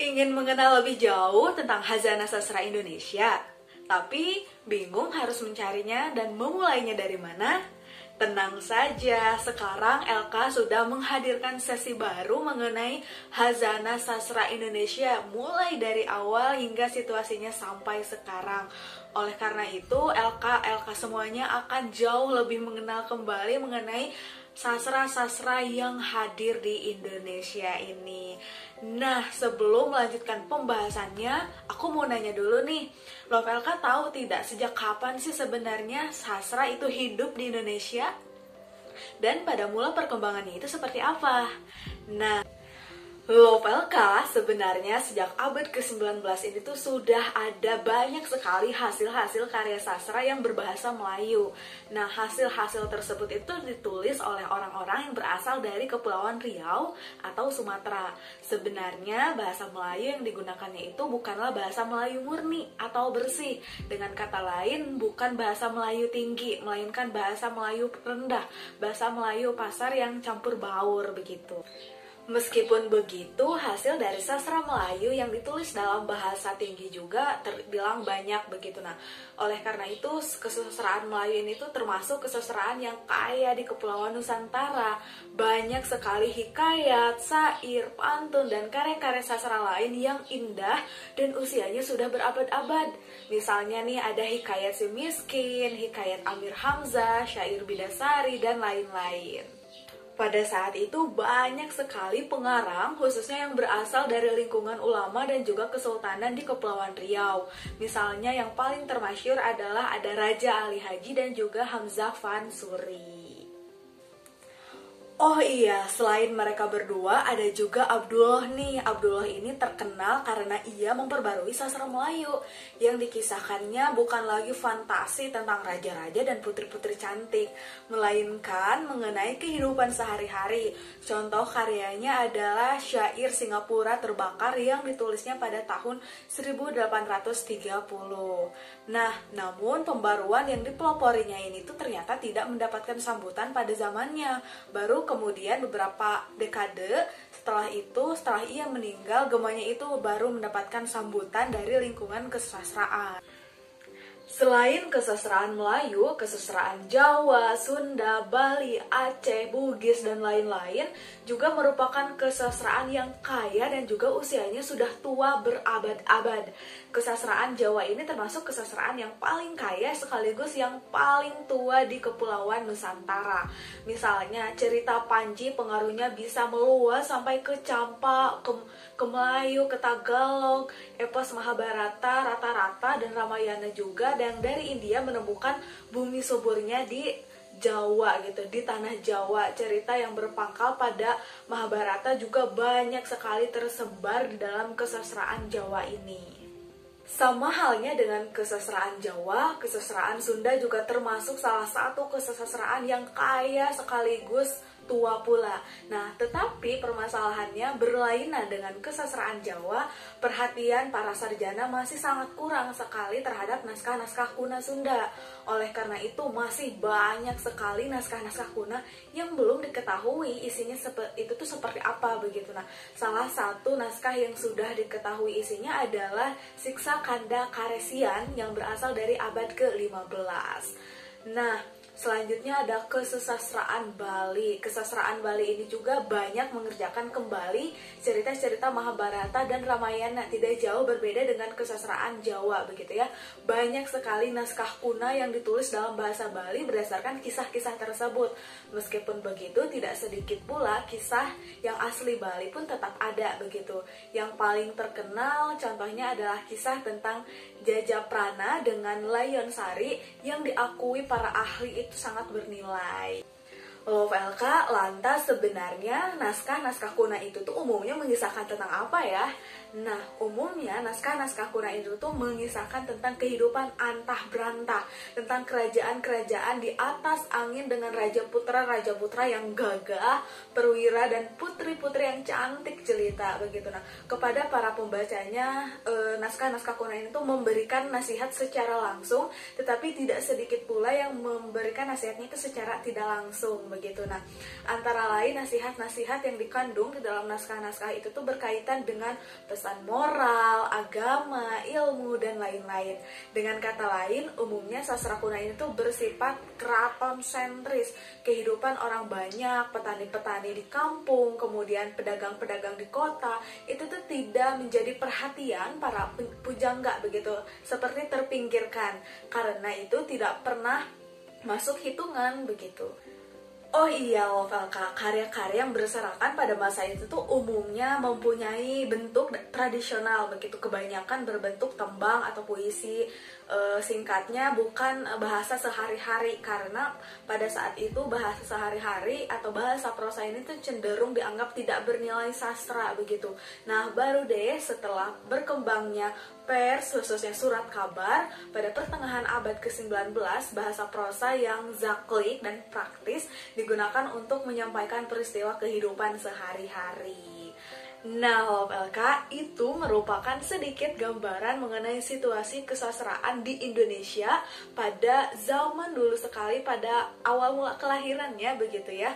Ingin mengenal lebih jauh tentang Khazanah Sastra Indonesia, tapi bingung harus mencarinya dan memulainya dari mana? Tenang saja, sekarang LK sudah menghadirkan sesi baru mengenai Khazanah Sastra Indonesia mulai dari awal hingga situasinya sampai sekarang. Oleh karena itu, LK semuanya akan jauh lebih mengenal kembali mengenai sastra-sastra yang hadir di Indonesia ini. Nah, sebelum melanjutkan pembahasannya, aku mau nanya dulu nih, Love LK tahu tidak sejak kapan sih sebenarnya sastra itu hidup di Indonesia? Dan pada mula perkembangannya itu seperti apa? Nah, Love LK sebenarnya sejak abad ke-19 ini tuh sudah ada banyak sekali hasil-hasil karya sastra yang berbahasa Melayu. Nah, hasil-hasil tersebut itu ditulis oleh orang-orang yang berasal dari Kepulauan Riau atau Sumatera. Sebenarnya bahasa Melayu yang digunakannya itu bukanlah bahasa Melayu murni atau bersih. Dengan kata lain, bukan bahasa Melayu tinggi, melainkan bahasa Melayu rendah, bahasa Melayu pasar yang campur baur begitu. Meskipun begitu, hasil dari sastra Melayu yang ditulis dalam bahasa tinggi juga terbilang banyak begitu. Nah, oleh karena itu kesusastraan Melayu ini tuh termasuk kesusastraan yang kaya di Kepulauan Nusantara. Banyak sekali hikayat, syair, pantun, dan karya-karya sastra lain yang indah dan usianya sudah berabad-abad. Misalnya nih ada hikayat Si Miskin, hikayat Amir Hamzah, syair Bidasari, dan lain-lain. Pada saat itu banyak sekali pengarang khususnya yang berasal dari lingkungan ulama dan juga kesultanan di Kepulauan Riau. Misalnya yang paling termasyhur adalah ada Raja Ali Haji dan juga Hamzah Van Suri. Oh iya, selain mereka berdua ada juga Abdullah nih. Abdullah ini terkenal karena ia memperbarui sastra Melayu. Yang dikisahkannya bukan lagi fantasi tentang raja-raja dan putri-putri cantik, melainkan mengenai kehidupan sehari-hari. Contoh karyanya adalah Syair Singapura Terbakar yang ditulisnya pada tahun 1830. Nah, namun pembaruan yang dipeloporinya ini tuh ternyata tidak mendapatkan sambutan pada zamannya. Baru kemudian beberapa dekade setelah ia meninggal, gemanya itu baru mendapatkan sambutan dari lingkungan kesusastraan. Selain kesusastraan Melayu, kesusastraan Jawa, Sunda, Bali, Aceh, Bugis, dan lain-lain juga merupakan kesusastraan yang kaya dan juga usianya sudah tua berabad-abad. Kesusastraan Jawa ini termasuk kesusastraan yang paling kaya sekaligus yang paling tua di Kepulauan Nusantara. Misalnya, cerita Panji pengaruhnya bisa meluas sampai ke Campak, ke Melayu, ke Tagalog, epos Mahabharata, rata-rata, dan Ramayana juga. Dan dari India menemukan bumi suburnya di Jawa gitu, di tanah Jawa. Cerita yang berpangkal pada Mahabharata juga banyak sekali tersebar di dalam kesusastraan Jawa ini. Sama halnya dengan kesusastraan Jawa, kesusastraan Sunda juga termasuk salah satu kesusastraan yang kaya sekaligus tua pula. Nah, tetapi permasalahannya berlainan dengan kesusastraan Jawa, perhatian para sarjana masih sangat kurang sekali terhadap naskah-naskah kuno Sunda. Oleh karena itu, masih banyak sekali naskah-naskah kuno yang belum diketahui isinya itu tuh seperti apa begitu. Nah, salah satu naskah yang sudah diketahui isinya adalah Siksa Kanda Karesian yang berasal dari abad ke-15. Nah, selanjutnya ada kesusastraan Bali. Kesusastraan Bali ini juga banyak mengerjakan kembali cerita-cerita Mahabharata dan Ramayana, tidak jauh berbeda dengan kesusastraan Jawa begitu ya. Banyak sekali naskah kuno yang ditulis dalam bahasa Bali berdasarkan kisah-kisah tersebut. Meskipun begitu, tidak sedikit pula kisah yang asli Bali pun tetap ada begitu. Yang paling terkenal contohnya adalah kisah tentang Jajaprana dengan Layon Sari yang diakui para ahli itu sangat bernilai. Love LK, lantas sebenarnya naskah-naskah kuno itu tuh umumnya mengisahkan tentang apa ya? Nah, umumnya naskah-naskah kuno itu tuh mengisahkan tentang kehidupan antah berantah, tentang kerajaan-kerajaan di atas angin dengan raja putra yang gagah, perwira, dan putri-putri yang cantik jelita begitu. Nah, kepada para pembacanya, naskah-naskah kuno ini tuh memberikan nasihat secara langsung, tetapi tidak sedikit pula yang memberikan nasihatnya itu secara tidak langsung. begitu. Nah, antara lain nasihat-nasihat yang dikandung di dalam naskah-naskah itu tuh berkaitan dengan pesan moral, agama, ilmu, dan lain-lain. Dengan kata lain, umumnya sastra kuno ini tuh bersifat keraton sentris. Kehidupan orang banyak, petani-petani di kampung, kemudian pedagang-pedagang di kota, itu tuh tidak menjadi perhatian para pujangga begitu, seperti terpinggirkan. Karena itu tidak pernah masuk hitungan begitu. Oh iya, Lovelka, karya-karya yang berserakan pada masa itu tuh umumnya mempunyai bentuk tradisional begitu, kebanyakan berbentuk tembang atau puisi. Singkatnya bukan bahasa sehari-hari, karena pada saat itu bahasa sehari-hari atau bahasa prosa ini tuh cenderung dianggap tidak bernilai sastra begitu. Nah, baru deh setelah berkembangnya pers, khususnya surat kabar, pada pertengahan abad ke-19, bahasa prosa yang zaklik dan praktis digunakan untuk menyampaikan peristiwa kehidupan sehari-hari. Nah, LK, itu merupakan sedikit gambaran mengenai situasi kesastraan di Indonesia pada zaman dulu sekali, pada awal mula kelahirannya begitu ya.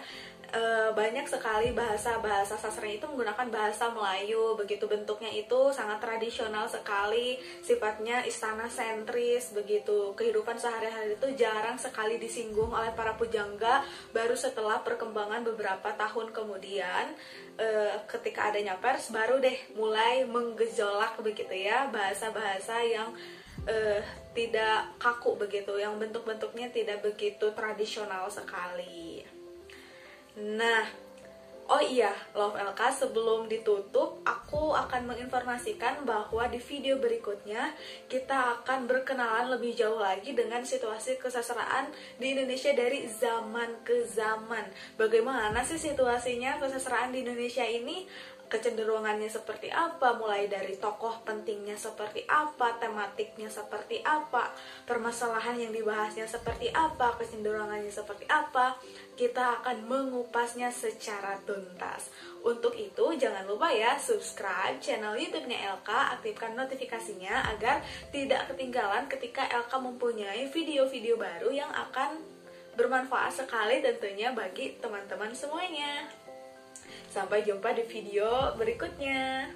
Banyak sekali bahasa-bahasa sastra itu menggunakan bahasa Melayu begitu, bentuknya itu sangat tradisional sekali, sifatnya istana sentris begitu. Kehidupan sehari-hari itu jarang sekali disinggung oleh para pujangga. Baru setelah perkembangan beberapa tahun kemudian, ketika adanya pers, baru deh mulai menggejolak begitu ya, bahasa-bahasa yang tidak kaku begitu, yang bentuk-bentuknya tidak begitu tradisional sekali. Nah, oh iya, Love LK, sebelum ditutup, aku akan menginformasikan bahwa di video berikutnya kita akan berkenalan lebih jauh lagi dengan situasi kesastraan di Indonesia dari zaman ke zaman. Bagaimana sih situasinya kesastraan di Indonesia ini? Kecenderungannya seperti apa, mulai dari tokoh pentingnya seperti apa, tematiknya seperti apa, permasalahan yang dibahasnya seperti apa, kecenderungannya seperti apa. Kita akan mengupasnya secara tuntas. Untuk itu jangan lupa ya, subscribe channel YouTube-nya LK, aktifkan notifikasinya agar tidak ketinggalan ketika LK mempunyai video-video baru yang akan bermanfaat sekali tentunya bagi teman-teman semuanya. Sampai jumpa di video berikutnya.